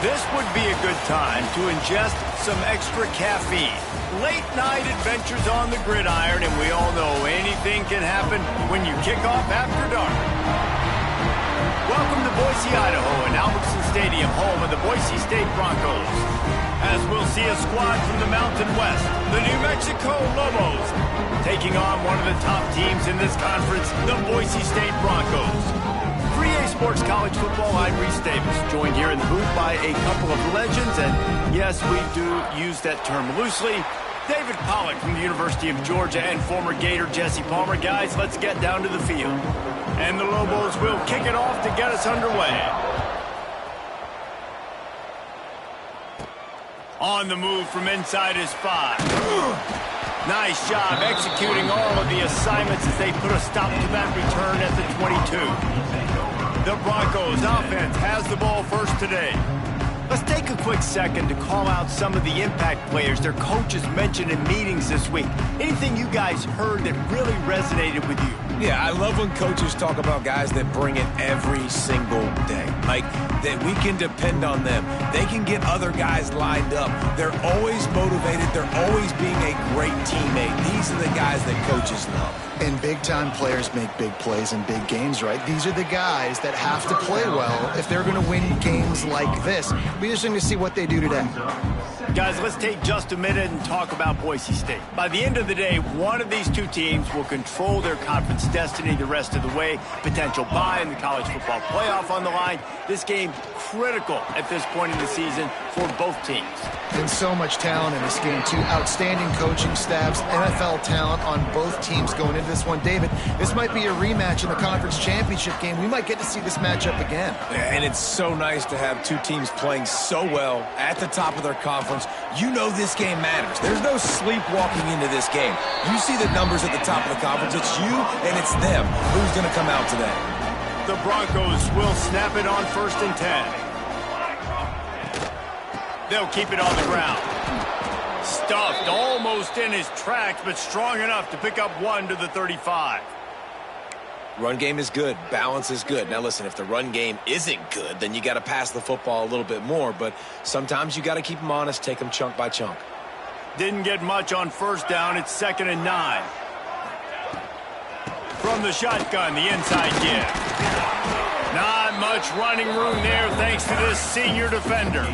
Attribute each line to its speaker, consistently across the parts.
Speaker 1: This would be a good time to ingest some extra caffeine. Late night adventures on the gridiron, and we all know anything can happen when you kick off after dark. Welcome to Boise, Idaho, and Albertson Stadium, home of the Boise State Broncos. As we'll see a squad from the Mountain West, the New Mexico Lobos, taking on one of the top teams in this conference, the Boise State Broncos. 3A Sports College Football, I'm Reese Davis, joined here in the booth by a couple of legends, and yes, we do use that term loosely. David Pollack from the University of Georgia and former Gator Jesse Palmer. Guys, let's get down to the field. And the Lobos will kick it off to get us underway. On the move from inside his 5. Nice job executing all of the assignments as they put a stop to that return at the 22. The Broncos offense has the ball first today. Let's take a quick second to call out some of the impact players their coaches mentioned in meetings this week. Anything you guys heard that really resonated with you?
Speaker 2: Yeah, I love when coaches talk about guys that bring it every single day. Like, that we can depend on them. They can get other guys lined up. They're always motivated. They're always being a great teammate. These are the guys that coaches love.
Speaker 3: And big-time players make big plays in big games, right? These are the guys that have to play well if they're going to win games like this. We're just going to see what they do today.
Speaker 1: Guys, let's take just a minute and talk about Boise State. By the end of the day, one of these two teams will control their conference destiny the rest of the way. Potential bye in the college football playoff on the line. This game critical at this point in the season for both teams.
Speaker 3: And so much talent in this game, too. Outstanding coaching staffs, NFL talent on both teams going into this one. David, this might be a rematch in the conference championship game. We might get to see this matchup again.
Speaker 2: And it's so nice to have two teams playing so well at the top of their conference. You know this game matters. There's no sleepwalking into this game. You see the numbers at the top of the conference. It's you and it's them. Who's going to come out today?
Speaker 1: The Broncos will snap it on 1st and 10. They'll keep it on the ground. Stuffed almost in his tracks, but strong enough to pick up 1 to the 35.
Speaker 2: Run game is good. Balance is good. Now, listen, if the run game isn't good, then you got to pass the football a little bit more. But sometimes you got to keep them honest, take them chunk by chunk.
Speaker 1: Didn't get much on 1st down. It's 2nd and 9. From the shotgun, the inside give. Not much running room there thanks to this senior defender.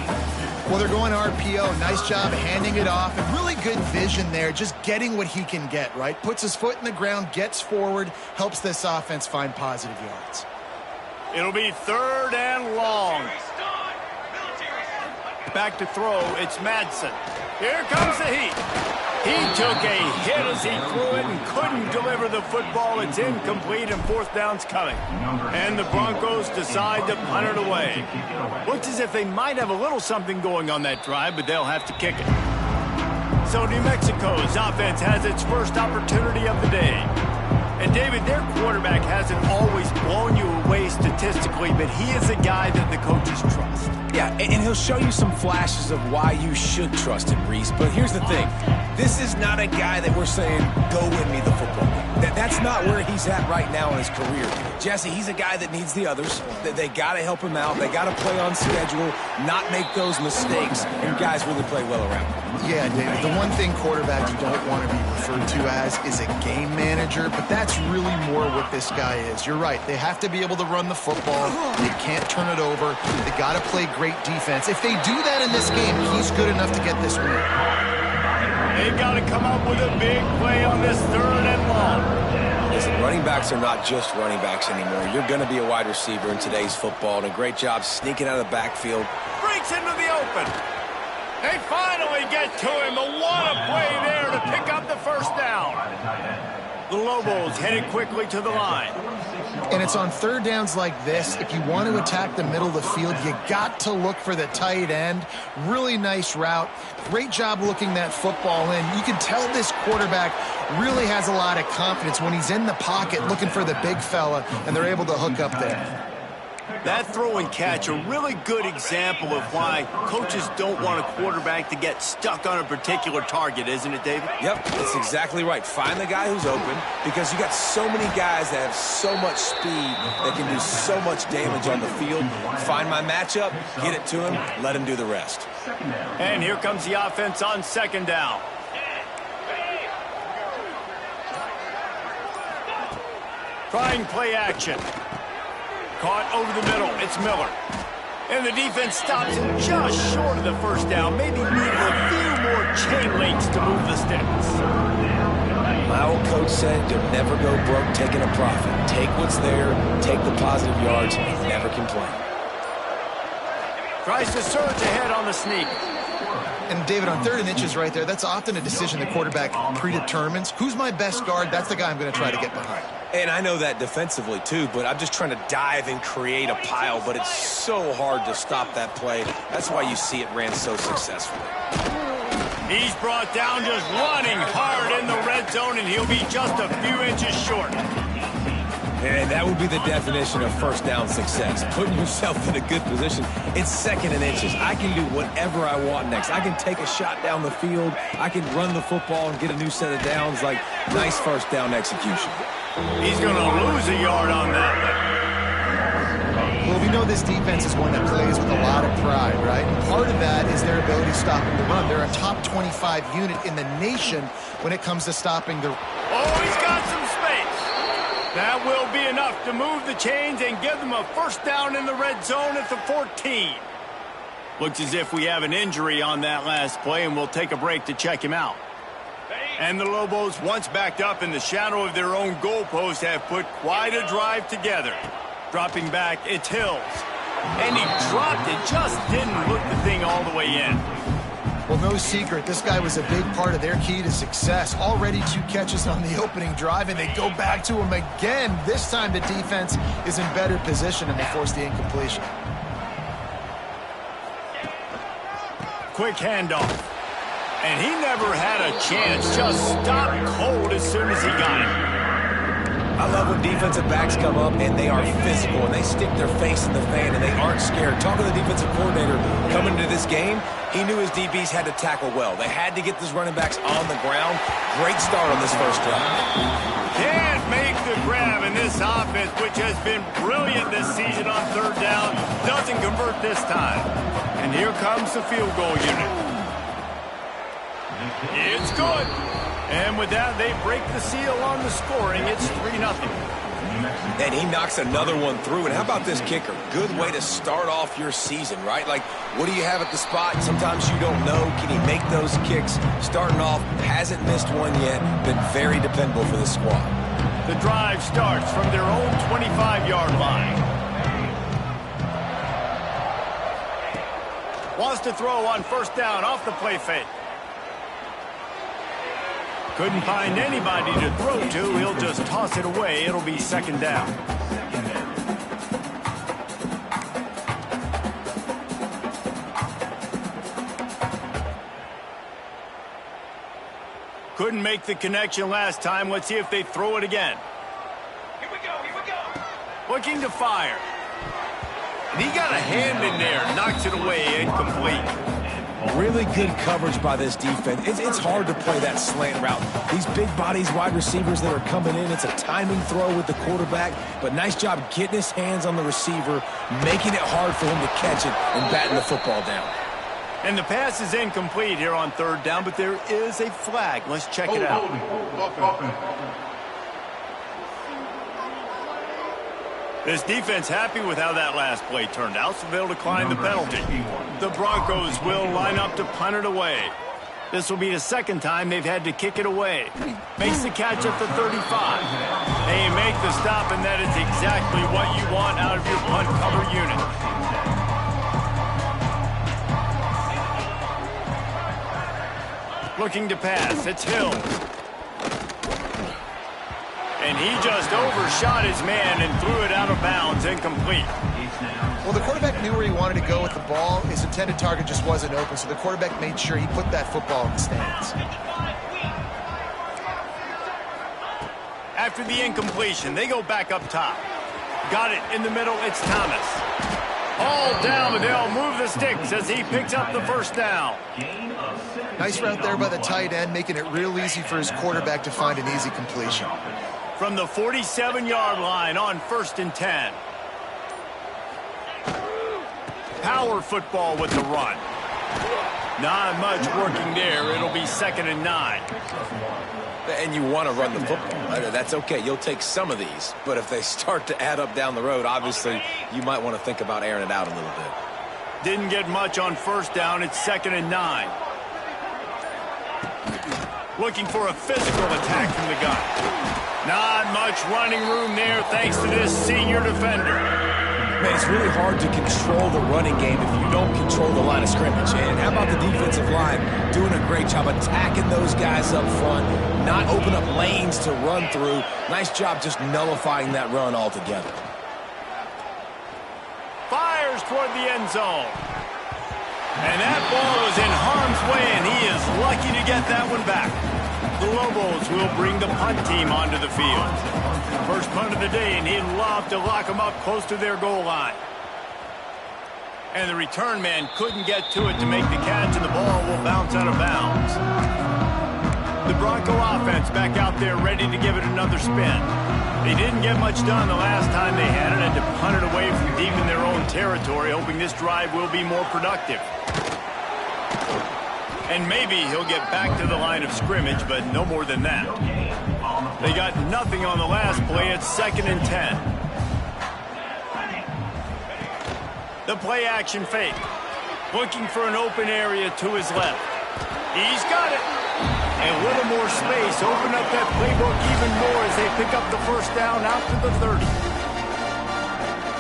Speaker 3: Well, they're going RPO. Nice job handing it off. And really good vision there, just getting what he can get, right? Puts his foot in the ground, gets forward, helps this offense find positive yards.
Speaker 1: It'll be 3rd and long. Back to throw, it's Madsen. Here comes the heat. He took a hit as he threw it and couldn't deliver the football. It's incomplete and 4th down's coming. And the Broncos decide to punt it away. Looks as if they might have a little something going on that drive, but they'll have to kick it. So New Mexico's offense has its first opportunity of the day. And David, their quarterback hasn't always blown you away statistically, but he is a guy that the coaches trust.
Speaker 2: Yeah, and he'll show you some flashes of why you should trust him, Reese. But here's the thing. This is not a guy that we're saying, go win me the football game. That's not where he's at right now in his career. Jesse, he's a guy that needs the others. They got to help him out. They got to play on schedule, not make those mistakes, and guys really play well around him.
Speaker 3: Yeah, David, the one thing quarterbacks don't want to be referred to as is a game manager, but that's really more what this guy is. You're right. They have to be able to run the football. They can't turn it over. They got to play great defense. If they do that in this game, he's good enough to get this win.
Speaker 1: They've got to come up with a big play on this 3rd and long.
Speaker 2: Listen, running backs are not just running backs anymore. You're going to be a wide receiver in today's football, and a great job sneaking out of the backfield.
Speaker 1: Breaks into the open. They finally get to him. But what a play there to pick up the 1st down. The Lobos headed quickly to the line.
Speaker 3: And it's on 3rd downs like this. If you want to attack the middle of the field, you got to look for the tight end. Really nice route. Great job looking that football in. You can tell this quarterback really has a lot of confidence when he's in the pocket looking for the big fella, and they're able to hook up there.
Speaker 1: That throw and catch, a really good example of why coaches don't want a quarterback to get stuck on a particular target, isn't it, David?
Speaker 2: Yep, that's exactly right. Find the guy who's open, because you got so many guys that have so much speed that can do so much damage on the field. Find my matchup, get it to him, let him do the rest.
Speaker 1: And here comes the offense on second down. Trying play action. Caught over the middle. It's Miller. And the defense stops him just short of the first down. Maybe needed a few more chain links to move the sticks.
Speaker 2: My old coach said you'll never go broke taking a profit. Take what's there, take the positive yards, and never complain.
Speaker 1: Tries to surge ahead on the sneak.
Speaker 3: And David, on 3rd and inches right there, that's often a decision the quarterback predetermines. Who's my best guard? That's the guy I'm going to try to get behind.
Speaker 2: And I know that defensively too, but I'm just trying to dive and create a pile, but it's so hard to stop that play. That's why you see it ran so successfully.
Speaker 1: He's brought down just running hard in the red zone, and he'll be just a few inches short.
Speaker 2: And that would be the definition of first down success. Putting yourself in a good position. It's 2nd and inches. I can do whatever I want next. I can take a shot down the field. I can run the football and get a new set of downs. Like, nice first down execution.
Speaker 1: He's going to lose a yard on that.
Speaker 3: Well, we know this defense is one that plays with a lot of pride, right? And part of that is their ability to stop the run. They're a top 25 unit in the nation when it comes to stopping the...
Speaker 1: Oh, he's got some space. That will be enough to move the chains and give them a first down in the red zone at the 14. Looks as if we have an injury on that last play, and we'll take a break to check him out. And the Lobos, once backed up in the shadow of their own goalpost, have put quite a drive together. Dropping back, it's Hills. And he dropped it, just didn't hook the thing all the way in.
Speaker 3: Well, no secret, this guy was a big part of their key to success. Already 2 catches on the opening drive, and they go back to him again. This time the defense is in better position, and they force the incompletion.
Speaker 1: Quick handoff. And he never had a chance, just stopped cold as soon as he got it.
Speaker 2: I love when defensive backs come up and they are physical and they stick their face in the fan and they aren't scared. Talking to the defensive coordinator coming into this game, he knew his DBs had to tackle well. They had to get those running backs on the ground. Great start on this first drive.
Speaker 1: Can't make the grab, and this offense, which has been brilliant this season on 3rd down, doesn't convert this time. And here comes the field goal unit. It's good. And with that, they break the seal on the scoring. It's 3-0.
Speaker 2: And he knocks another one through. And how about this kicker? Good way to start off your season, right? Like, what do you have at the spot? Sometimes you don't know. Can he make those kicks? Starting off, hasn't missed one yet. Been very dependable for the squad.
Speaker 1: The drive starts from their own 25-yard line. Wants to throw on first down off the play fake. Couldn't find anybody to throw to. He'll just toss it away. It'll be 2nd down. Couldn't make the connection last time. Let's see if they throw it again. Here we go. Looking to fire. And he got a hand in there. Knocks it away. Incomplete.
Speaker 2: Really good coverage by this defense. It's hard to play that slant route. These big bodies, wide receivers that are coming in, it's a timing throw with the quarterback, but nice job getting his hands on the receiver, making it hard for him to catch it and batting the football down.
Speaker 1: And the pass is incomplete here on 3rd down, but there is a flag. Let's check it out. This defense happy with how that last play turned out, so they'll decline the penalty. The Broncos will line up to punt it away. This will be the 2nd time they've had to kick it away. Makes the catch at the 35. They make the stop, and that is exactly what you want out of your punt cover unit. Looking to pass, it's Hill. And he just overshot his man and threw it out of bounds, incomplete.
Speaker 3: Well, the quarterback knew where he wanted to go with the ball. His intended target just wasn't open, so the quarterback made sure he put that football in the stands.
Speaker 1: After the incompletion, they go back up top. got it in the middle. It's Thomas. All down, but they'll move the sticks as he picks up the first down.
Speaker 3: Nice route there by the tight end, making it real easy for his quarterback to find an easy completion.
Speaker 1: From the 47-yard line on 1st and 10. Power football with the run. Not much working there. It'll be 2nd and 9.
Speaker 2: And you want to run the football. That's okay. You'll take some of these. But if they start to add up down the road, obviously, you might want to think about airing it out a little bit.
Speaker 1: Didn't get much on 1st down. It's 2nd and 9. Looking for a physical attack from the gun. Not much running room there thanks to this senior defender.
Speaker 2: Man, it's really hard to control the running game if you don't control the line of scrimmage. And how about the defensive line doing a great job attacking those guys up front, not open up lanes to run through. Nice job just nullifying that run altogether.
Speaker 1: Fires toward the end zone. And that ball was in harm's way, and he is lucky to get that one back. The Lobos will bring the punt team onto the field. First punt of the day, and he'd love to lock them up close to their goal line. And the return man couldn't get to it to make the catch, and the ball will bounce out of bounds. The Bronco offense back out there ready to give it another spin. They didn't get much done the last time they had it, and to punt it away from deep in their own territory, hoping this drive will be more productive. And maybe he'll get back to the line of scrimmage, but no more than that. They got nothing on the last play. It's 2nd and 10. The play action fake. Looking for an open area to his left. He's got it. And a little more space. Open up that playbook even more as they pick up the first down out to the 30.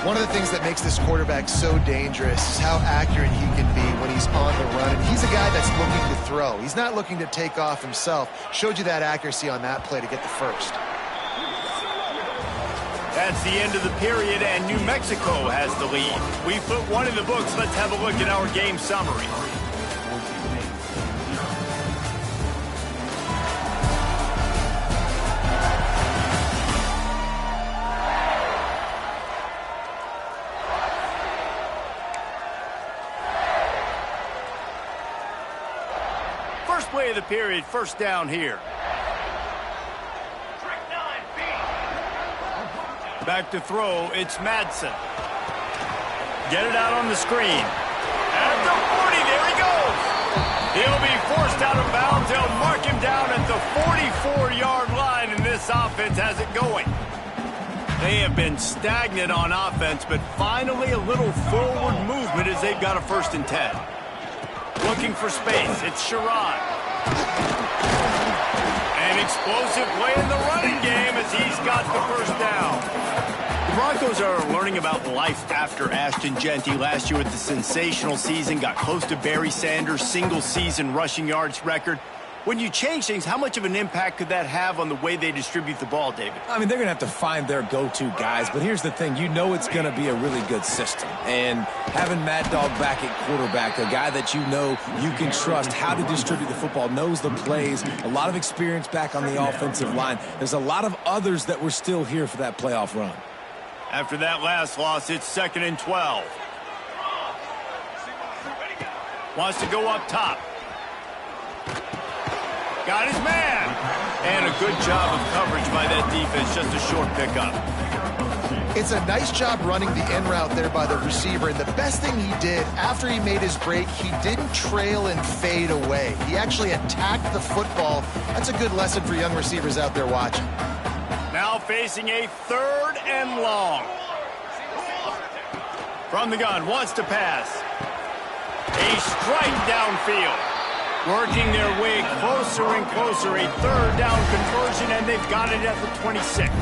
Speaker 3: One of the things that makes this quarterback so dangerous is how accurate he can be when he's on the run. And he's a guy that's looking to throw. He's not looking to take off himself. Showed you that accuracy on that play to get the first.
Speaker 1: That's the end of the period, and New Mexico has the lead. We put one in the books. Let's have a look at our game summary. Play of the period, first down here. Back to throw, it's Madsen. Get it out on the screen. At the 40, there he goes. He'll be forced out of bounds. They'll mark him down at the 44-yard line, and this offense has it going. They have been stagnant on offense, but finally a little forward movement as they've got a 1st and 10. Looking for space, it's Sherrod. An explosive play in the running game as he's got the first down. The Broncos are learning about life after Ashton Genty last year with the sensational season, got close to Barry Sanders' single-season rushing yards record. When you change things, how much of an impact could that have on the way they distribute the ball, David?
Speaker 2: I mean, they're going to have to find their go-to guys, but here's the thing. You know it's going to be a really good system. And having Mad Dog back at quarterback, a guy that you know you can trust how to distribute the football, knows the plays, a lot of experience back on the offensive line. There's a lot of others that were still here for that playoff run.
Speaker 1: After that last loss, it's 2nd and 12. Wants to go up top. Got his man. And a good job of coverage by that defense. Just a short pickup.
Speaker 3: It's a nice job running the in route there by the receiver. And the best thing he did after he made his break, he didn't trail and fade away. He actually attacked the football. That's a good lesson for young receivers out there watching.
Speaker 1: Now facing a 3rd and long. From the gun, wants to pass. A strike downfield. Working their way closer and closer. A 3rd down conversion, and they've got it at the 26.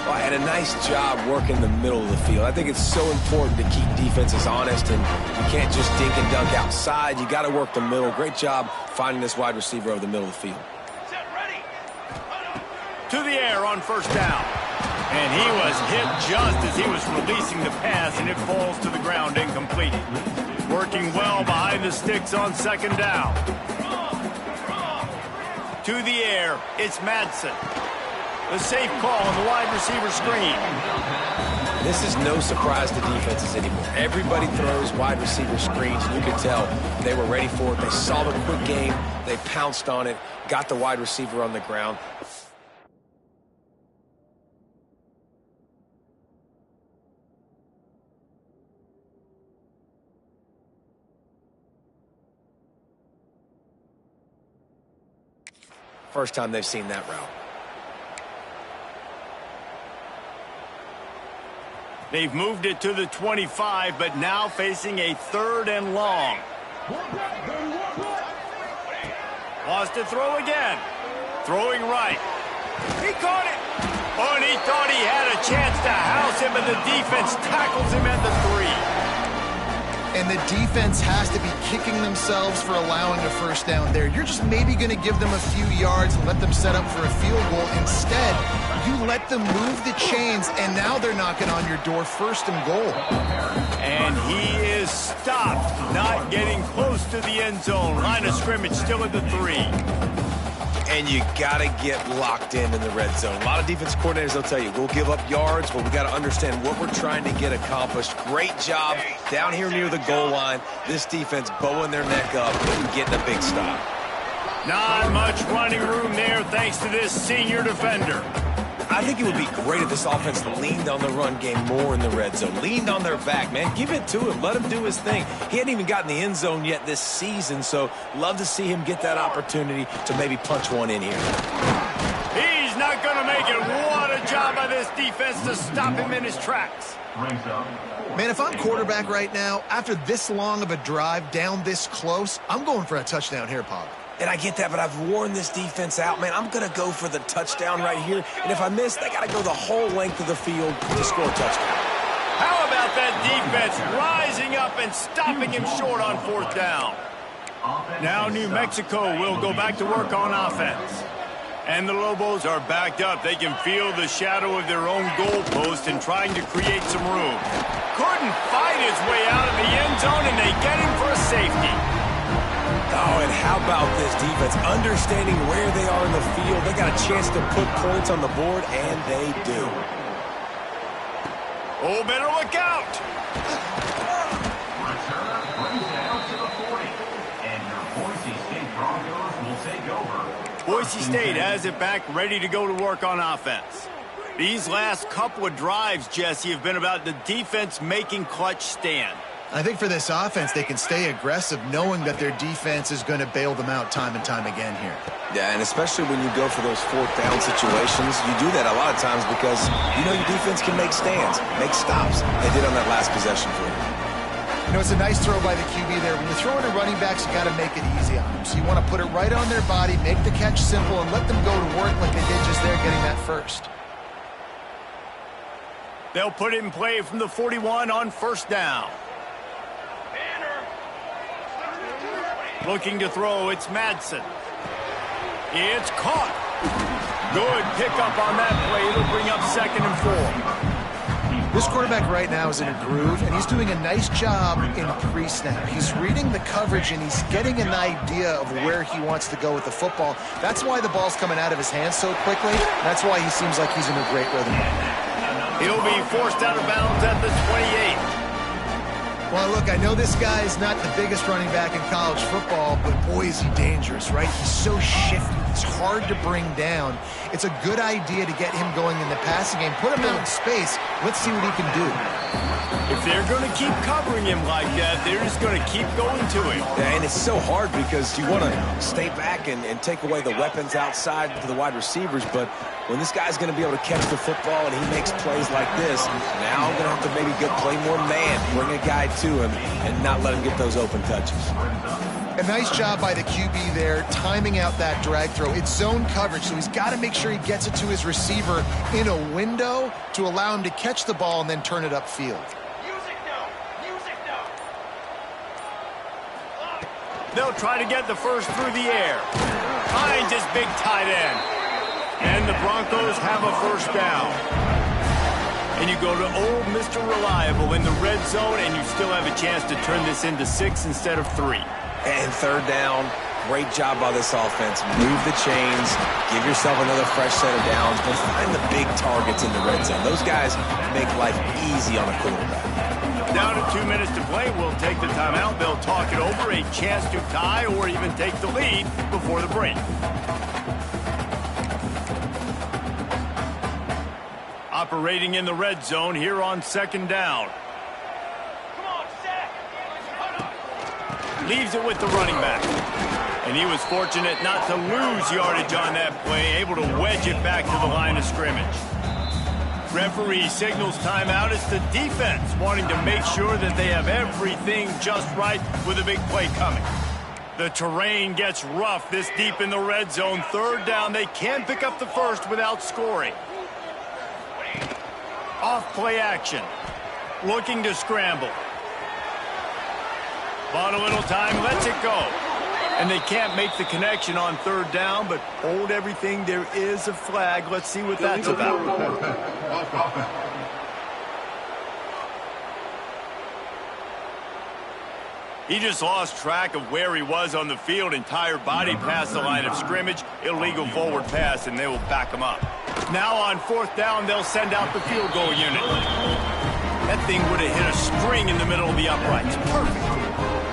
Speaker 2: Well, and a nice job working the middle of the field. I think it's so important to keep defenses honest, and you can't just dink and dunk outside. You got to work the middle. Great job finding this wide receiver over the middle of the field.
Speaker 1: To the air on 1st down. And he was hit just as he was releasing the pass, and it falls to the ground incomplete. Working well behind the sticks on 2nd down. To the air, it's Madsen. The safe call on the wide receiver screen.
Speaker 2: This is no surprise to defenses anymore. Everybody throws wide receiver screens, and you can tell they were ready for it. They saw the quick game. They pounced on it, got the wide receiver on the ground. First time they've seen that route.
Speaker 1: They've moved it to the 25, but now facing a 3rd and long. Wants to throw again. Throwing right. He caught it. Oh, and he thought he had a chance to house him, but the defense tackles him at the 3.
Speaker 3: And the defense has to be kicking themselves for allowing a first down there. You're just maybe going to give them a few yards and let them set up for a field goal. Instead, you let them move the chains, and now they're knocking on your door, 1st and goal.
Speaker 1: And he is stopped, not getting close to the end zone. Line of scrimmage still at the 3.
Speaker 2: And you got to get locked in the red zone. A lot of defense coordinators, they'll tell you, we'll give up yards, but we got to understand what we're trying to get accomplished. Great job down here near the goal line. This defense bowing their neck up and getting a big stop.
Speaker 1: Not much running room there thanks to this senior defender.
Speaker 2: I think it would be great if this offense leaned on the run game more in the red zone. Leaned on their back, man. Give it to him. Let him do his thing. He hadn't even gotten the end zone yet this season, so love to see him get that opportunity to maybe punch one in here.
Speaker 1: He's not going to make it. What a job by this defense to stop him in his tracks.
Speaker 3: Man, if I'm quarterback right now, after this long of a drive down this close, I'm going for a touchdown here, Pop.
Speaker 2: And I get that, but I've worn this defense out, man. I'm going to go for the touchdown right here. And if I miss, they got to go the whole length of the field to score a touchdown.
Speaker 1: How about that defense rising up and stopping him short on 4th down? Now New Mexico will go back to work on offense. And the Lobos are backed up. They can feel the shadow of their own goalpost and trying to create some room. Couldn't fight his way out of the end zone, and they get him for a safety.
Speaker 2: Oh, and how about this defense? Understanding where they are in the field. They got a chance to put points on the board, and they do.
Speaker 1: Oh, better look out.
Speaker 4: Return brings it out to the 40. And your Boise State Broncos will take over.
Speaker 1: Boise State has it back, ready to go to work on offense. These last couple of drives, Jesse, have been about the defense making clutch stand.
Speaker 3: I think for this offense, they can stay aggressive knowing that their defense is going to bail them out time and time again here.
Speaker 2: Yeah, and especially when you go for those 4th down situations, you do that a lot of times because you know your defense can make stands, make stops. They did on that last possession for you.
Speaker 3: You know, it's a nice throw by the QB there. When you're throwing to running backs, you got to make it easy on them. So you want to put it right on their body, make the catch simple, and let them go to work like they did just there getting that first.
Speaker 1: They'll put it in play from the 41 on 1st down. Looking to throw, it's Madsen. It's caught. Good pickup on that play. It'll bring up 2nd and 4.
Speaker 3: This quarterback right now is in a groove, and he's doing a nice job in pre-snap. He's reading the coverage, and he's getting an idea of where he wants to go with the football. That's why the ball's coming out of his hands so quickly. That's why he seems like he's in a great rhythm.
Speaker 1: He'll be forced out of bounds at the 28.
Speaker 3: Well, look, I know this guy is not the biggest running back in college football, but boy, is he dangerous, right? He's so shifty. He's hard to bring down. It's a good idea to get him going in the passing game. Put him out in space. Let's see what he can do.
Speaker 1: If they're going to keep covering him like that, they're just going to keep going to him.
Speaker 2: Yeah, and it's so hard because you want to stay back and take away the weapons outside to the wide receivers, but when this guy's going to be able to catch the football and he makes plays like this, now I'm going to have to maybe play more man, bring a guy to him, and not let him get those open touches.
Speaker 3: A nice job by the QB there, timing out that drag throw. It's zone coverage, so he's got to make sure he gets it to his receiver in a window to allow him to catch the ball and then turn it upfield.
Speaker 1: They'll try to get the first through the air. Finds his big tight end. And the Broncos have a first down. And you go to old Mr. Reliable in the red zone, and you still have a chance to turn this into 6 instead of 3.
Speaker 2: And 3rd down, Great job by this offense. Move the chains. Give yourself another fresh set of downs. But find the big targets in the red zone. Those guys make life easy on a quarterback.
Speaker 1: Down to 2 minutes to play. We'll take the timeout. They'll talk it over. A chance to tie or even take the lead before the break. Operating in the red zone here on second down. Leaves it with the running back. And he was fortunate not to lose yardage on that play, able to wedge it back to the line of scrimmage. Referee signals timeout. It's the defense wanting to make sure that they have everything just right with a big play coming. The terrain gets rough this deep in the red zone. Third down, they can't pick up the first without scoring. Off play action. Looking to scramble. Bought a little time, lets it go. And they can't make the connection on third down, but hold everything. There is a flag. Let's see what that's about. He just lost track of where he was on the field. Entire body past the line of scrimmage. Illegal forward pass, and they will back him up. Now on fourth down, they'll send out the field goal unit. That thing would have hit a string in the middle of the uprights. Perfect.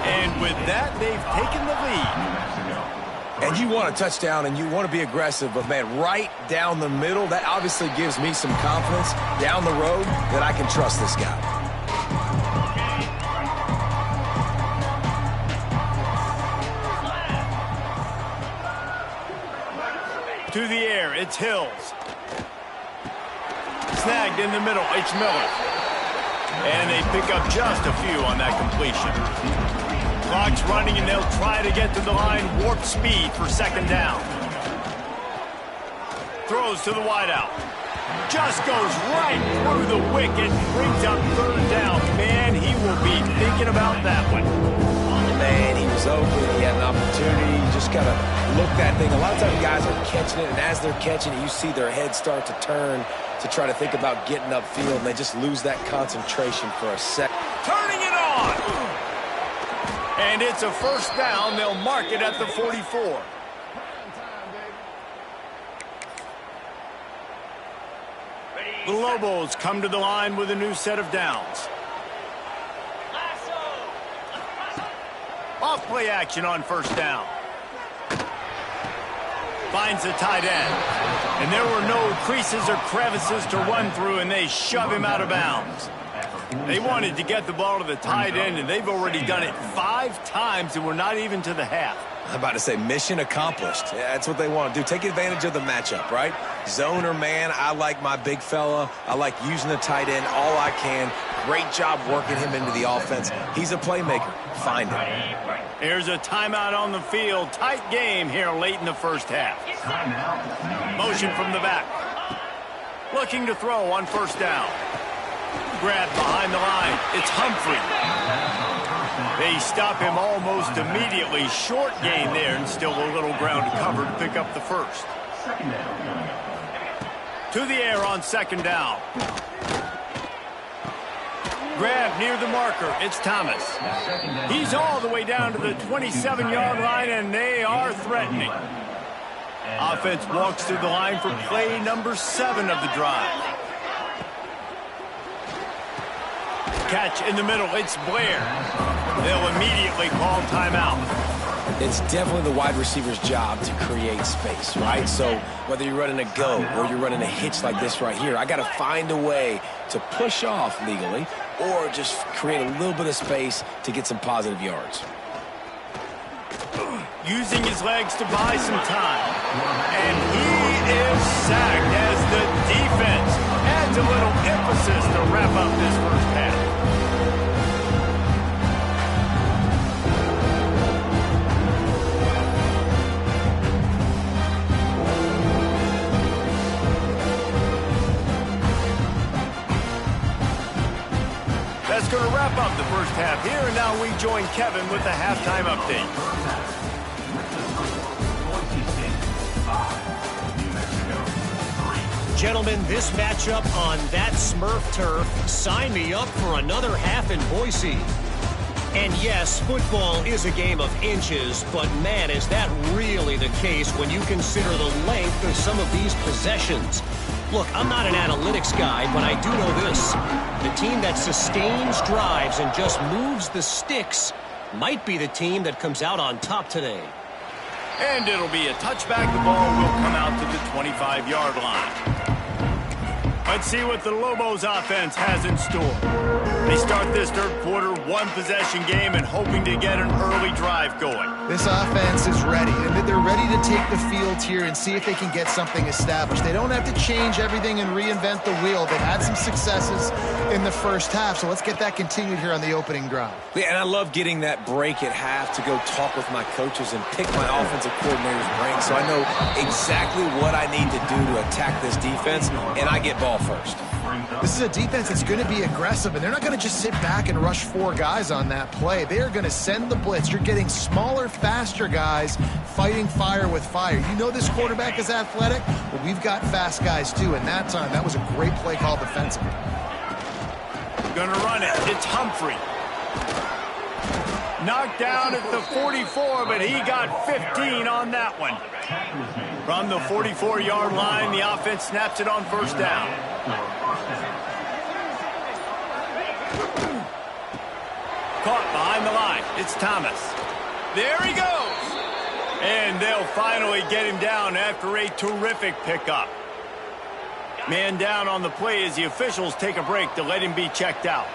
Speaker 1: And with that, they've taken the lead.
Speaker 2: And you want a touchdown and you want to be aggressive, but man, right down the middle, that obviously gives me some confidence down the road that I can trust this guy.
Speaker 1: To the air, it's Hills. Snagged in the middle, it's Miller. And they pick up just a few on that completion. Clock's running, and they'll try to get to the line. Warp speed for second down. Throws to the wideout. Just goes right through the wicket. Brings up third down. Man, he will be thinking about that one.
Speaker 2: Man, he was open. He had an opportunity. You just got to look that thing. A lot of times guys are catching it, and as they're catching it, you see their head start to turn to try to think about getting upfield, and they just lose that concentration for a second.
Speaker 1: Turning it on! And it's a first down. They'll mark it at the 44. The Lobos come to the line with a new set of downs. Off play action on first down. Finds the tight end. And there were no creases or crevices to run through, and they shove him out of bounds. They wanted to get the ball to the tight end, and they've already done it 5 times, and we're not even to the half.
Speaker 2: I'm about to say mission accomplished. Yeah, that's what they want to do. Take advantage of the matchup, right? Zone or man, I like my big fella. I like using the tight end all I can. Great job working him into the offense. He's a playmaker. Find him.
Speaker 1: Here's a timeout on the field. Tight game here late in the first half. Motion from the back. Looking to throw on first down. Grab behind the line. It's Humphrey. They stop him almost immediately. Short gain there, and still a little ground to cover to pick up the first. To the air on second down. Grab near the marker. It's Thomas. He's all the way down to the 27-yard line, and they are threatening. Offense walks through the line for play number 7 of the drive. Catch in the middle. It's Blair. They'll immediately call timeout.
Speaker 2: It's definitely the wide receiver's job to create space, right? So whether you're running a go or you're running a hitch like this right here, I got to find a way to push off legally or just create a little bit of space to get some positive yards.
Speaker 1: Using his legs to buy some time. And he is sacked as the defense adds a little emphasis to wrap up this first half. That's going to wrap up the first half here, and now we join Kevin with the halftime update.
Speaker 5: Gentlemen, this matchup on that Smurf turf, sign me up for another half in Boise. And yes, football is a game of inches, but man, is that really the case when you consider the length of some of these possessions. Look, I'm not an analytics guy, but I do know this. The team that sustains drives and just moves the sticks might be the team that comes out on top today.
Speaker 1: And it'll be a touchback. The ball will come out to the 25-yard line. Let's see what the Lobos offense has in store. They start this third quarter one-possession game and hoping to get an early drive going.
Speaker 3: This offense is ready, and they're ready to take the field here and see if they can get something established. They don't have to change everything and reinvent the wheel. They've had some successes in the first half, so let's get that continued here on the opening drive.
Speaker 2: Yeah, and I love getting that break at half to go talk with my coaches and pick my offensive coordinator's brain so I know exactly what I need to do to attack this defense, and I get ball first.
Speaker 3: This is a defense that's going to be aggressive, and they're not going to just sit back and rush 4 guys on that play. They are going to send the blitz. You're getting smaller, faster guys fighting fire with fire. You know this quarterback is athletic, but we've got fast guys too, and that time, that was a great play call defensively.
Speaker 1: Going to run it. It's Humphrey. Knocked down at the 44, but he got 15 on that one. From the 44-yard line, the offense snaps it on first down. Caught behind the line. It's Thomas. There he goes. And they'll finally get him down after a terrific pickup. Man down on the play as the officials take a break to let him be checked out.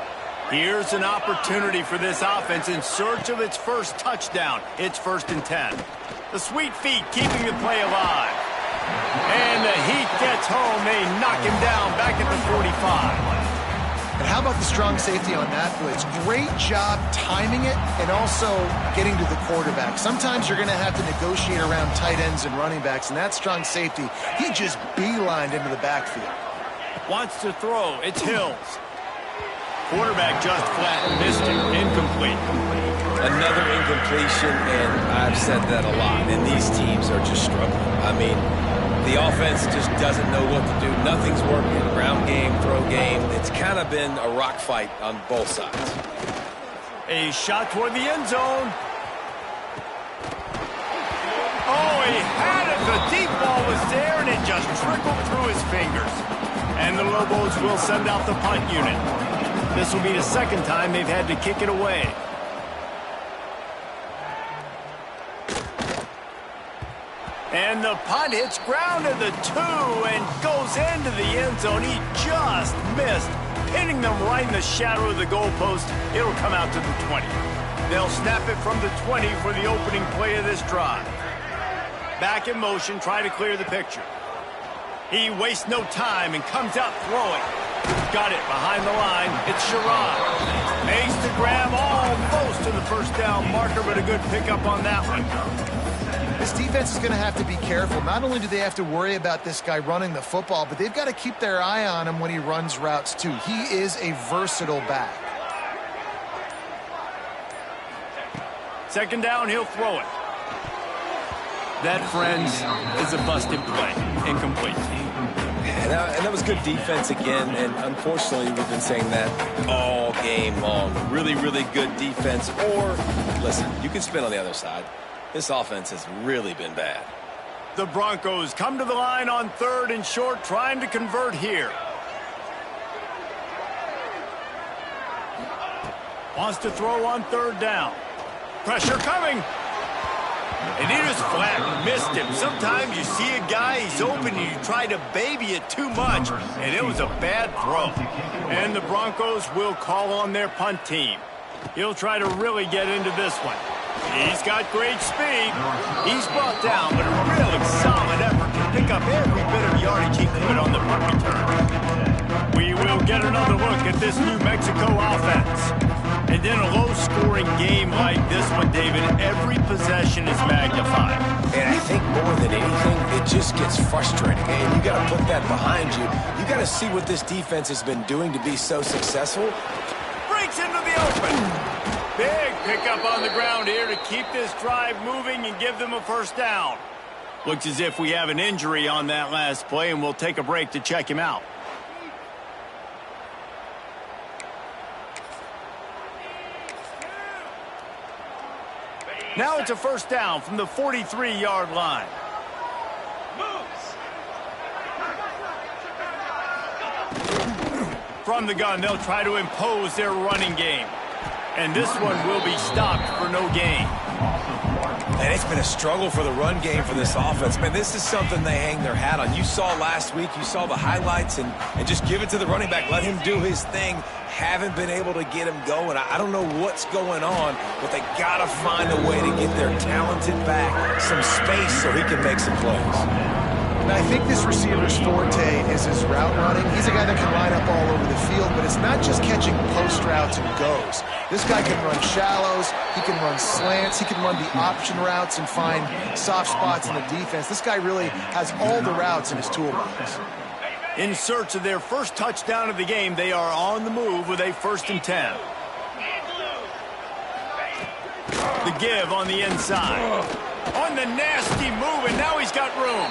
Speaker 1: Here's an opportunity for this offense in search of its first touchdown. It's 1st and 10. The sweet feet keeping the play alive. And the heat gets home. They knock him down back at the 45.
Speaker 3: And how about the strong safety on that blitz? Great job timing it and also getting to the quarterback. Sometimes you're going to have to negotiate around tight ends and running backs, and that strong safety, he just beelined into the backfield.
Speaker 1: Wants to throw. It's Hills. Quarterback just flat missed it. Incomplete.
Speaker 2: Another incompletion, and I've said that a lot, and these teams are just struggling. I mean, the offense just doesn't know what to do. Nothing's working. Ground game, throw game. It's kind of been a rock fight on both sides.
Speaker 1: A shot toward the end zone. Oh, he had it. The deep ball was there, and it just trickled through his fingers. And the Lobos will send out the punt unit. This will be the second time they've had to kick it away. And the punt hits ground at the 2 and goes into the end zone. He just missed, pinning them right in the shadow of the goalpost. It'll come out to the 20. They'll snap it from the 20 for the opening play of this drive. Back in motion, try to clear the picture. He wastes no time and comes out throwing. Got it behind the line. It's Sherrod. Makes the grab almost to the first down marker, but a good pickup on that one.
Speaker 3: This defense is going to have to be careful. Not only do they have to worry about this guy running the football, but they've got to keep their eye on him when he runs routes too. He is a versatile back.
Speaker 1: Second down, he'll throw it. That, friends, is a busted play. Incomplete.
Speaker 2: And that was good defense again, and unfortunately we've been saying that all game long. Really, really good defense. Or, listen, you can spin on the other side. This offense has really been bad.
Speaker 1: The Broncos come to the line on 3rd and short, trying to convert here. Wants to throw on 3rd down. Pressure coming. And he just flat missed him. Sometimes you see a guy, he's open, and you try to baby it too much, and it was a bad throw. And the Broncos will call on their punt team. He'll try to really get into this one. He's got great speed. He's brought down, but a really solid effort to pick up every bit of yardage he could on the punt return. We will get another look at this New Mexico offense. And in a low-scoring game like this one, David, every possession is magnified.
Speaker 2: And I think more than anything, it just gets frustrating. And you got to put that behind you. You got to see what this defense has been doing to be so successful.
Speaker 1: Breaks into the open. Big pickup on the ground here to keep this drive moving and give them a first down. Looks as if we have an injury on that last play, and we'll take a break to check him out. Now it's a first down from the 43-yard line. From the gun, they'll try to impose their running game. And this one will be stopped for no gain.
Speaker 2: And it's been a struggle for the run game for this offense. Man, this is something they hang their hat on. You saw last week, you saw the highlights, and just give it to the running back. Let him do his thing. Haven't been able to get him going. I don't know what's going on, but they got to find a way to get their talented back some space so he can make some plays.
Speaker 3: And I think this receiver's forte is his route running. He's a guy that can line up all over the field, but it's not just catching post routes and goes. This guy can run shallows, he can run slants, he can run the option routes and find soft spots in the defense. This guy really has all the routes in his toolbox.
Speaker 1: In search of their first touchdown of the game, they are on the move with a 1st and 10. The give on the inside. On the nasty move, and now he's got room.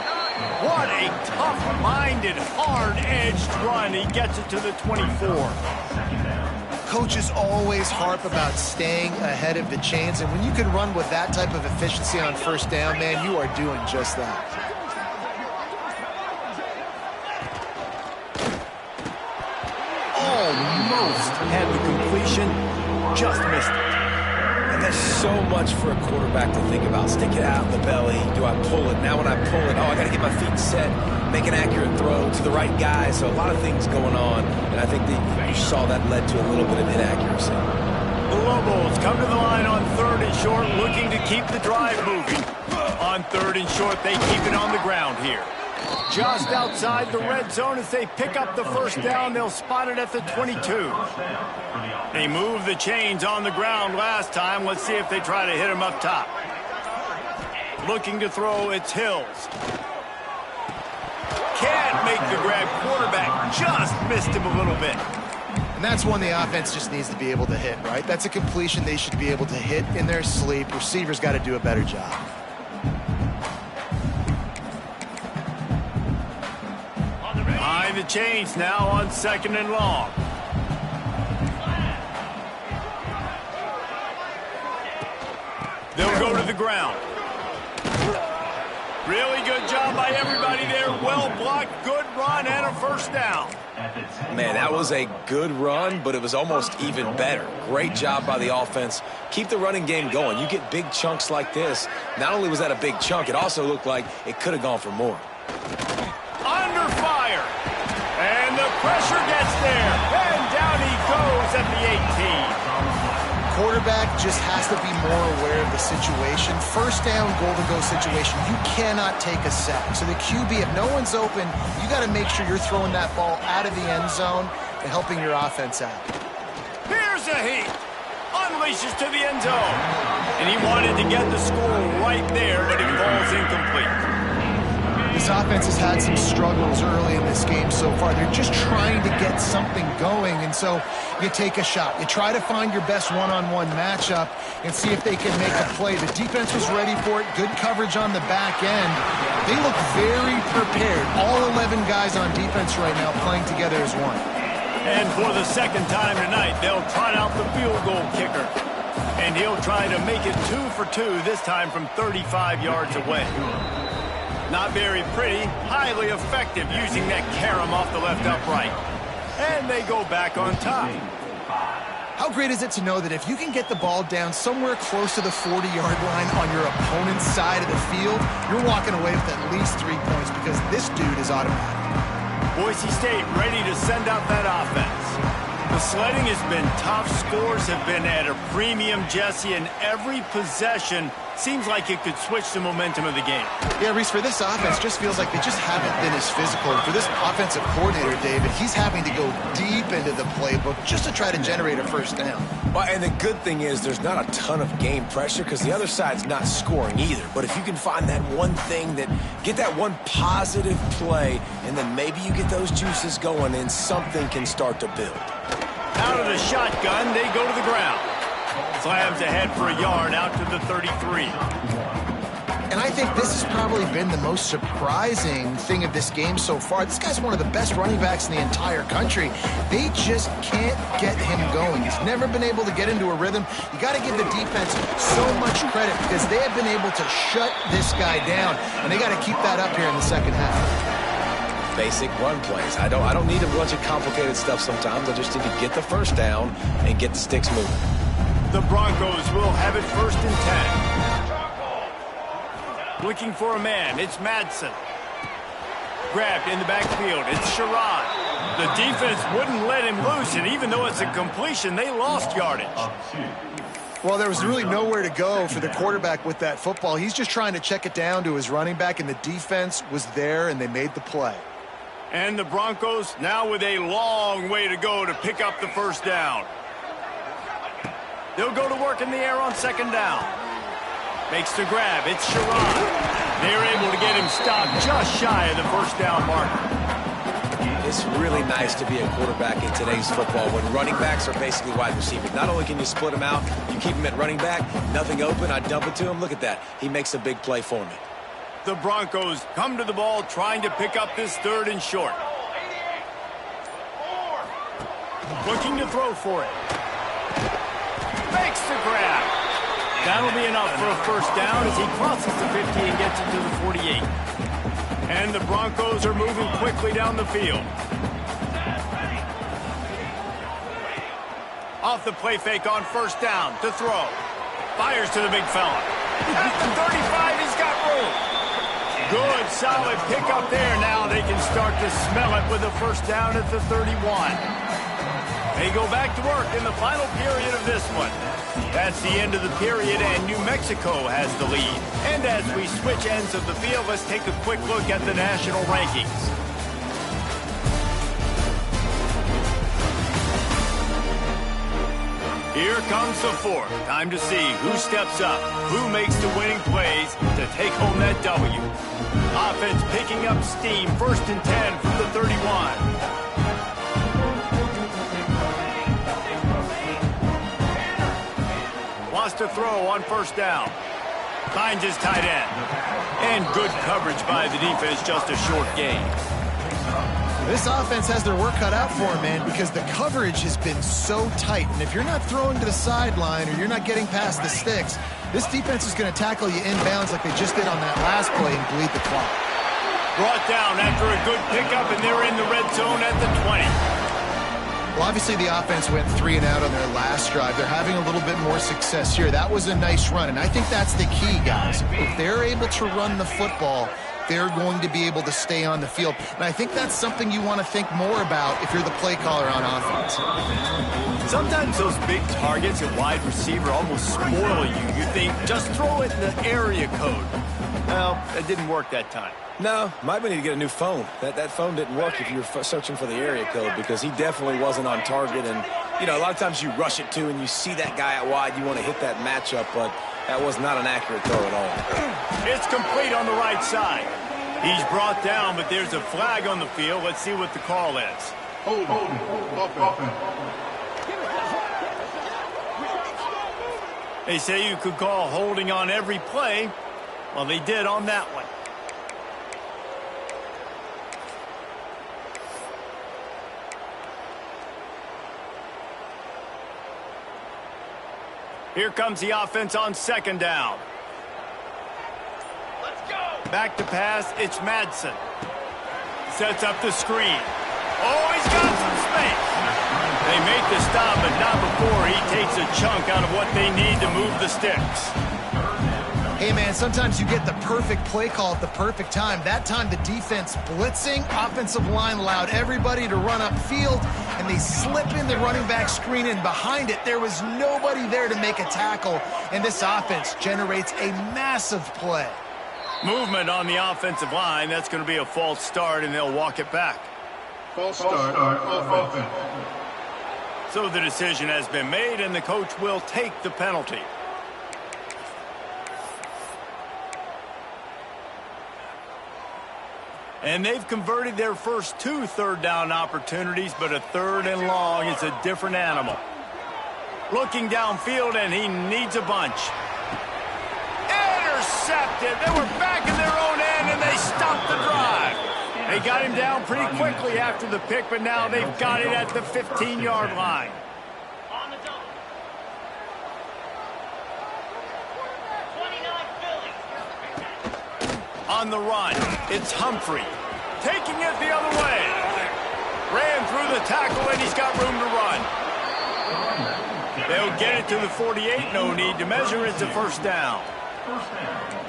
Speaker 1: What a tough-minded, hard-edged run. He gets it to the 24.
Speaker 3: Coaches always harp about staying ahead of the chains, and when you can run with that type of efficiency on first down, man, you are doing just that.
Speaker 1: Almost had the completion, just missed it.
Speaker 2: And there's so much for a quarterback to think about. Stick it out in the belly. Do I pull it? Now when I pull it, I got to get my feet set, make an accurate throw to the right guy. So a lot of things going on, and I think that you saw that led to a little bit of inaccuracy.
Speaker 1: The Lobos come to the line on 3rd and short, looking to keep the drive moving. On 3rd and short, they keep it on the ground here. Just outside the red zone as they pick up the first down. They'll spot it at the 22. They moved the chains on the ground last time. Let's see if they try to hit him up top. Looking to throw, it's Hills. Can't make the grab. Quarterback just missed him a little bit.
Speaker 3: And that's one the offense just needs to be able to hit, right? That's a completion they should be able to hit in their sleep. Receivers got to do a better job.
Speaker 1: Behind the chains now on 2nd and long. They'll go to the ground. Really good job by everybody there. Well blocked, good run, and a first down.
Speaker 2: Man, that was a good run, but it was almost even better. Great job by the offense. Keep the running game going. You get big chunks like this. Not only was that a big chunk, it also looked like it could have gone for more.
Speaker 1: Under fire. And the pressure gets there. And down he goes at the 18.
Speaker 3: Quarterback just has to be more aware of the situation. First down, goal-to-go situation. You cannot take a sack. So the QB, if no one's open, you got to make sure you're throwing that ball out of the end zone and helping your offense out.
Speaker 1: Here's a heat. Unleashes to the end zone. And he wanted to get the score right there, but it falls incomplete.
Speaker 3: This offense has had some struggles early in this game so far. They're just trying to get something going, and so you take a shot. You try to find your best one-on-one matchup and see if they can make a play. The defense was ready for it. Good coverage on the back end. They look very prepared. All 11 guys on defense right now playing together as one.
Speaker 1: And for the second time tonight, they'll trot out the field goal kicker. And he'll try to make it 2 for 2, this time from 35 yards away. Not very pretty, highly effective using that carom off the left upright. And they go back on top.
Speaker 3: How great is it to know that if you can get the ball down somewhere close to the 40-yard line on your opponent's side of the field, you're walking away with at least 3 points because this dude is automatic.
Speaker 1: Boise State ready to send out that offense. The sledding has been tough. Scores have been at a premium, Jesse, and every possession seems like it could switch the momentum of the game.
Speaker 3: Yeah, Reese, for this offense, just feels like they just haven't been as physical. For this offensive coordinator, David, he's having to go deep into the playbook just to try to generate a first down.
Speaker 2: Well, and the good thing is there's not a ton of game pressure because the other side's not scoring either. But if you can find that one thing, get that one positive play, and then maybe you get those juices going and something can start to build.
Speaker 1: Out of the shotgun, they go to the ground. Slams ahead for a yard out to the 33.
Speaker 3: And I think this has probably been the most surprising thing of this game so far. This guy's one of the best running backs in the entire country. They just can't get him going. He's never been able to get into a rhythm. You got to give the defense so much credit because they have been able to shut this guy down, and they got to keep that up here in the second half.
Speaker 2: Basic run plays. I don't need a bunch of complicated stuff sometimes. I just need to get the first down and get the sticks moving.
Speaker 1: The Broncos will have it 1st and 10. Looking for a man. It's Madsen. Grabbed in the backfield. It's Sherrod. The defense wouldn't let him loose, and even though it's a completion, they lost yardage.
Speaker 3: Well, there was really nowhere to go for the quarterback with that football. He's just trying to check it down to his running back, and the defense was there, and they made the play.
Speaker 1: And the Broncos now with a long way to go to pick up the first down. They'll go to work in the air on 2nd down. Makes the grab. It's Sherrod. They're able to get him stopped just shy of the first down marker.
Speaker 2: It's really nice to be a quarterback in today's football when running backs are basically wide receivers. Not only can you split them out, you keep them at running back, nothing open, I dump it to him. Look at that. He makes a big play for me.
Speaker 1: The Broncos come to the ball trying to pick up this 3rd and short. Looking to throw for it. Makes the grab. That'll be enough for a first down as he crosses the 50 and gets it to the 48. And the Broncos are moving quickly down the field. Off the play fake on 1st down to throw. Fires to the big fella. At the 35, he's got room. Good, solid pickup there. Now they can start to smell it with a first down at the 31. They go back to work in the final period of this one. That's the end of the period, and New Mexico has the lead. And as we switch ends of the field, let's take a quick look at the national rankings. Here comes the 4th. Time to see who steps up, who makes the winning plays to take home that W. Offense picking up steam, 1st and 10 from the 31. Wants to throw on 1st down. Finds his tight end. And good coverage by the defense, just a short gain.
Speaker 3: This offense has their work cut out for them, man, because the coverage has been so tight. And if you're not throwing to the sideline or you're not getting past the sticks, this defense is going to tackle you inbounds like they just did on that last play and bleed the clock.
Speaker 1: Brought down after a good pickup, and they're in the red zone at the 20.
Speaker 3: Well, obviously the offense went 3 and out on their last drive. They're having a little bit more success here. That was a nice run, and I think that's the key, guys. If they're able to run the football, they're going to be able to stay on the field. And I think that's something you want to think more about if you're the play caller on offense.
Speaker 1: Sometimes those big targets at wide receiver almost spoil you. You think, just throw it in the area code. Well, that didn't work that time.
Speaker 2: No, might need to get a new phone. That phone didn't work if you were searching for the area code because he definitely wasn't on target. And, you know, a lot of times you rush it, too, and you see that guy out wide. You want to hit that matchup, but that was not an accurate throw at all.
Speaker 1: It's complete on the right side. He's brought down, but there's a flag on the field. Let's see what the call is.
Speaker 6: Hold.
Speaker 1: They say you could call holding on every play. Well, they did on that one. Here comes the offense on 2nd down. Let's go. Back to pass, it's Madsen. Sets up the screen. Oh, he's got some space. They make the stop, but not before he takes a chunk out of what they need to move the sticks.
Speaker 3: Hey, man, sometimes you get the perfect play call at the perfect time. That time, the defense blitzing, offensive line allowed everybody to run upfield, and they slip in the running back screen, and behind it, there was nobody there to make a tackle, and this offense generates a massive play.
Speaker 1: Movement on the offensive line. That's going to be a false start, and they'll walk it back.
Speaker 6: False start, offense.
Speaker 1: So the decision has been made, and the coach will take the penalty. And they've converted their first 2 third down opportunities, but a 3rd and long is a different animal. Looking downfield, and he needs a bunch. intercepted. They were back in their own end, and they stopped the drive. They got him down pretty quickly after the pick, but now they've got it at the 15-yard line. On the run, it's Humphrey. Taking it the other way. Ran through the tackle, and he's got room to run. They'll get it to the 48. No need to measure. It's a first down.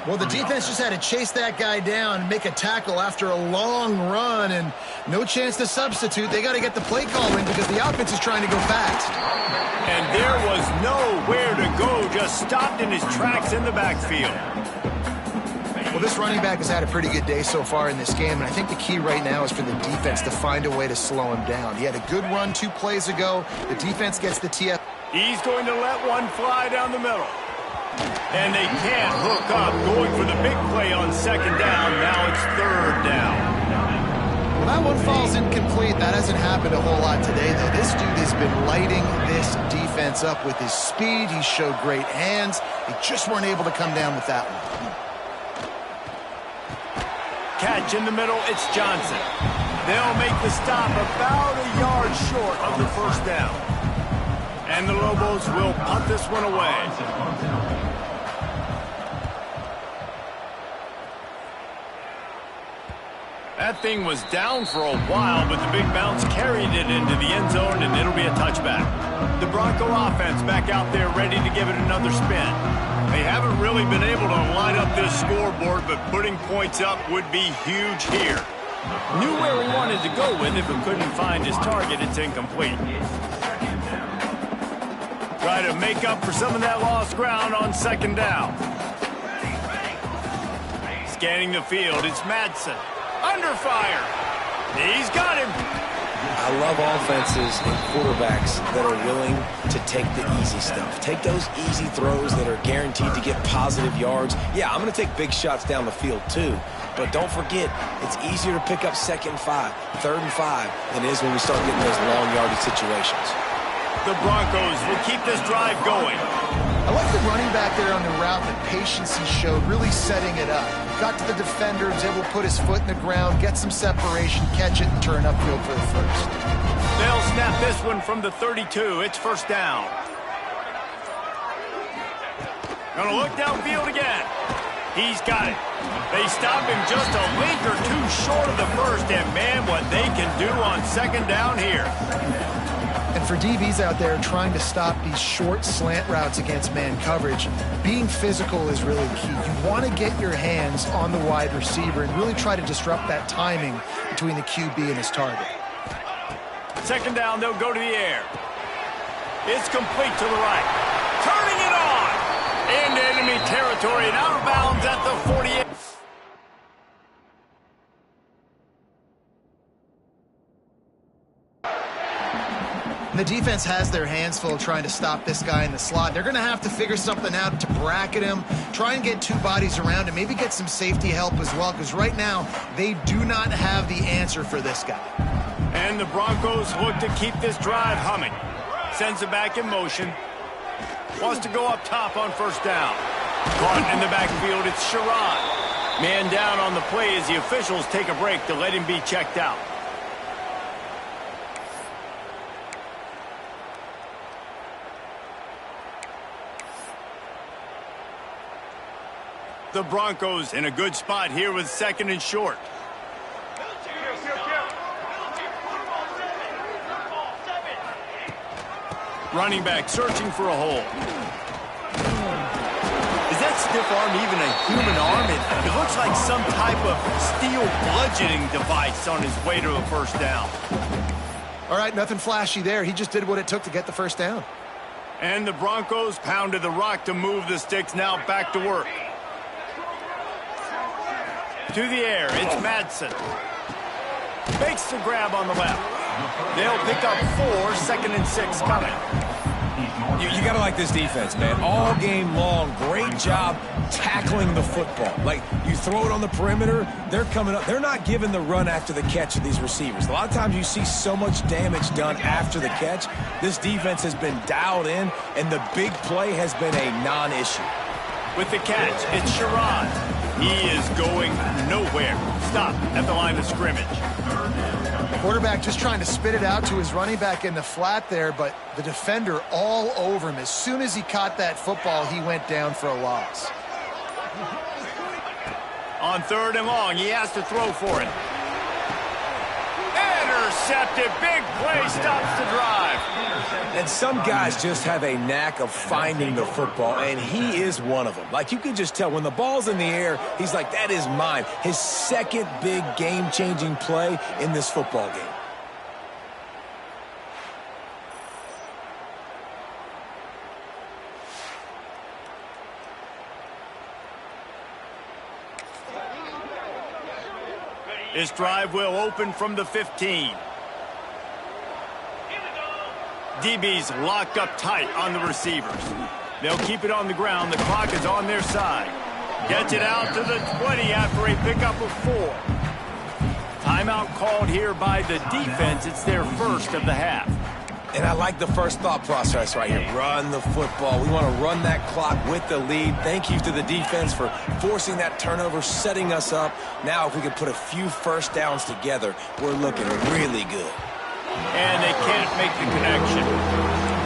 Speaker 3: Well, the defense just had to chase that guy down and make a tackle after a long run, and no chance to substitute. They got to get the play call in because the offense is trying to go fast.
Speaker 1: And there was nowhere to go, just stopped in his tracks in the backfield.
Speaker 3: Well, this running back has had a pretty good day so far in this game, and I think the key right now is for the defense to find a way to slow him down. He had a good run 2 plays ago. The defense gets the TF.
Speaker 1: He's going to let one fly down the middle. And they can't hook up, going for the big play on second down. Now it's third down.
Speaker 3: Well, that one falls incomplete. That hasn't happened a whole lot today, though. This dude has been lighting this defense up with his speed. He showed great hands. They just weren't able to come down with that one.
Speaker 1: Catch in the middle, it's Johnson. They'll make the stop about a yard short of the first down. And the Lobos will punt this one away. That thing was down for a while, but the big bounce carried it into the end zone, and it'll be a touchback. The Bronco offense back out there ready to give it another spin. They haven't really been able to line up this scoreboard, but putting points up would be huge here. Knew where he wanted to go with it, but couldn't find his target. It's incomplete. Try to make up for some of that lost ground on second down. Scanning the field, it's Madsen. Under fire. He's got him.
Speaker 2: I love offenses and quarterbacks that are willing to take the easy stuff. Take those easy throws that are guaranteed to get positive yards. Yeah, I'm going to take big shots down the field too. But don't forget, it's easier to pick up 2nd and 5, 3rd and 5 than it is when we start getting those long yardage situations.
Speaker 1: The Broncos will keep this drive going.
Speaker 3: I like the running back there on the route, the patience he showed, really setting it up. Got to the defender, was able to put his foot in the ground, get some separation, catch it, and turn upfield for the first.
Speaker 1: They'll snap this one from the 32. It's first down. Gonna look downfield again. He's got it. They stop him just a link or two short of the first, and man, what they can do on second down here.
Speaker 3: And for DBs out there trying to stop these short slant routes against man coverage, being physical is really key. You want to get your hands on the wide receiver and really try to disrupt that timing between the QB and his target.
Speaker 1: Second down, they'll go to the air. It's complete to the right. Turning it on! Into enemy territory and out of bounds at the 48.
Speaker 3: The defense has their hands full trying to stop this guy in the slot. They're going to have to figure something out to bracket him, try and get 2 bodies around him, maybe get some safety help as well, because right now they do not have the answer for this guy.
Speaker 1: And the Broncos look to keep this drive humming. Sends it back in motion. Wants to go up top on first down. Caught in the backfield, it's Sherrod. Man down on the play as the officials take a break to let him be checked out. The Broncos in a good spot here with 2nd and short. Running back searching for a hole. Is that stiff arm even a human arm? It looks like some type of steel bludgeoning device on his way to a first down.
Speaker 3: All right, nothing flashy there. He just did what it took to get the first down.
Speaker 1: And the Broncos pounded the rock to move the sticks. Now back to work. To the air, it's Madsen. Makes the grab on the left. They'll pick up 4, 2nd and 6 coming.
Speaker 2: You got to like this defense, man. All game long, great job tackling the football. Like, you throw it on the perimeter, they're coming up. They're not giving the run after the catch of these receivers. A lot of times you see so much damage done after the catch. This defense has been dialed in, and the big play has been a non-issue.
Speaker 1: With the catch, it's Sherrod. He is going nowhere. Stop at the line of scrimmage.
Speaker 3: Quarterback just trying to spit it out to his running back in the flat there, but the defender all over him. As soon as he caught that football, he went down for a loss.
Speaker 1: On 3rd and long, he has to throw for it. Intercepted. Big play stops the drive.
Speaker 2: And some guys just have a knack of finding the football, and he is one of them. Like, you can just tell when the ball's in the air, he's like, that is mine. His second big game-changing play in this football game.
Speaker 1: This drive will open from the 15. DB's locked up tight on the receivers. They'll keep it on the ground. The clock is on their side. Gets it out to the 20 after a pickup of 4. Timeout called here by the defense. It's their first of the half.
Speaker 2: And I like the first thought process right here. Run the football. We want to run that clock with the lead. Thank you to the defense for forcing that turnover, setting us up. Now if we could put a few first downs together, we're looking really good.
Speaker 1: And they can't make the connection.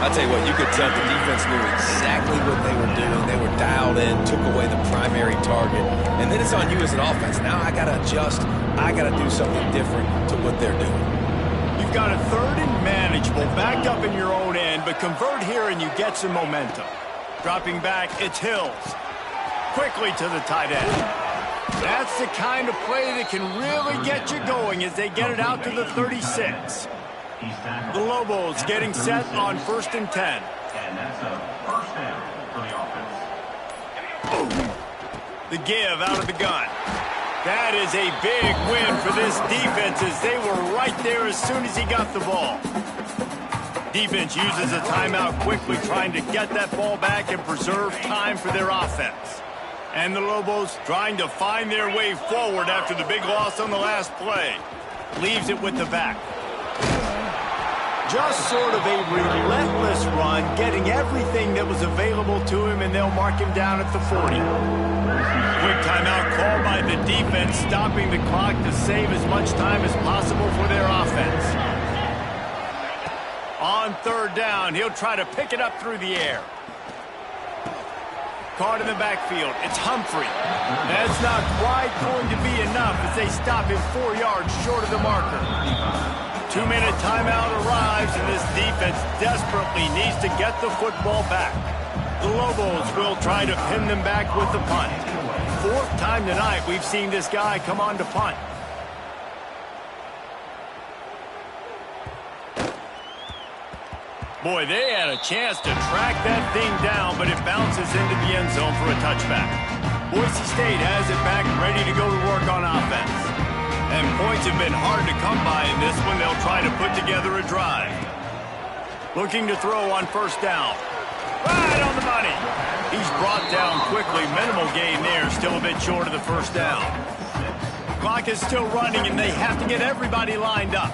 Speaker 2: I'll tell you what, you could tell the defense knew exactly what they were doing. They were dialed in, took away the primary target. And then it's on you as an offense. Now I got to adjust. I got to do something different to what they're doing.
Speaker 1: You've got a 3rd and manageable, backed up in your own end, but convert here and you get some momentum. Dropping back, it's Hills. Quickly to the tight end. That's the kind of play that can really get you going as they get it out to the 36. The Lobos getting set on 1st and 10.
Speaker 4: And that's a first down for the offense.
Speaker 1: The give out of the gun. That is a big win for this defense as they were right there as soon as he got the ball. Defense uses a timeout quickly, trying to get that ball back and preserve time for their offense. And the Lobos trying to find their way forward after the big loss on the last play. Leaves it with the back. Just sort of a relentless run, getting everything that was available to him, and they'll mark him down at the 40. Quick timeout called by the defense, stopping the clock to save as much time as possible for their offense. On 3rd down, he'll try to pick it up through the air. Caught in the backfield, it's Humphrey. That's not quite going to be enough as they stop him 4 yards short of the marker. 2-minute timeout arrives, and this defense desperately needs to get the football back. The Lobos will try to pin them back with the punt. 4th time tonight we've seen this guy come on to punt. Boy, they had a chance to track that thing down, but it bounces into the end zone for a touchback. Boise State has it back, ready to go to work on offense. And points have been hard to come by in this one. They'll try to put together a drive. Looking to throw on 1st down. Right on the money. He's brought down quickly. Minimal gain there. Still a bit short of the 1st down. Clock is still running, and they have to get everybody lined up.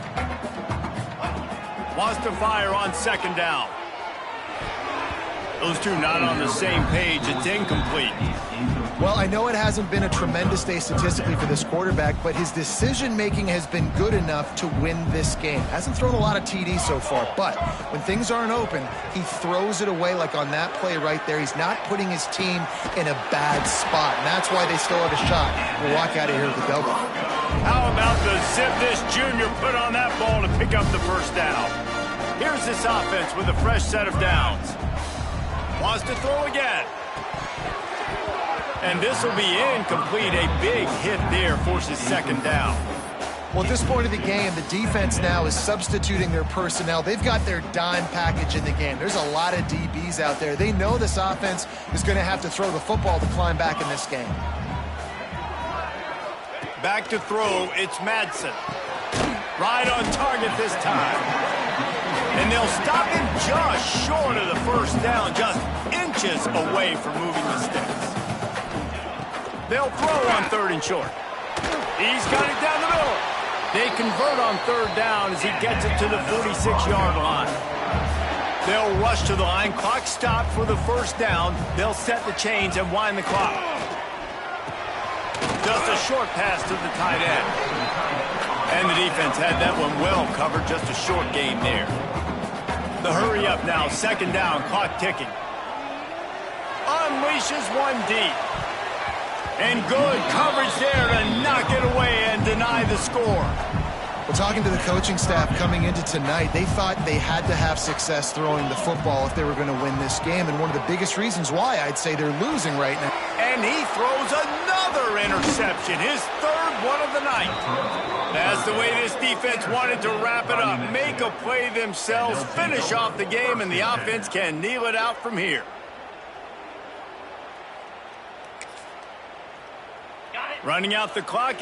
Speaker 1: Wants to fire on 2nd down. Those two not on the same page. It's incomplete.
Speaker 3: Well, I know it hasn't been a tremendous day statistically for this quarterback, but his decision-making has been good enough to win this game. Hasn't thrown a lot of TDs so far, but when things aren't open, he throws it away like on that play right there. He's not putting his team in a bad spot, and that's why they still have a shot. We'll walk out of here with a double.
Speaker 1: How about the zip this junior put on that ball to pick up the 1st down? Here's this offense with a fresh set of downs. Wants to throw again. And this will be incomplete. A big hit there forces 2nd down.
Speaker 3: Well, at this point of the game, the defense now is substituting their personnel. They've got their dime package in the game. There's a lot of DBs out there. They know this offense is going to have to throw the football to climb back in this game.
Speaker 1: Back to throw, it's Madsen. Right on target this time. And they'll stop him just short of the 1st down, just inches away from moving the sticks. They'll throw on 3rd and short. He's got it down the middle. They convert on 3rd down as he gets it to the 46-yard line. They'll rush to the line. Clock stopped for the first down. They'll set the chains and wind the clock. Just a short pass to the tight end. And the defense had that one well covered. Just a short gain there. The hurry up now. Second down. Clock ticking. Unleashes one deep. And good coverage there to knock it away and deny the score.
Speaker 3: Well, talking to the coaching staff coming into tonight, they thought they had to have success throwing the football if they were going to win this game. And one of the biggest reasons why I'd say they're losing right now.
Speaker 1: And he throws another interception, his third one of the night. That's the way this defense wanted to wrap it up. Make a play themselves, finish off the game, and the offense can kneel it out from here. Running out the clock.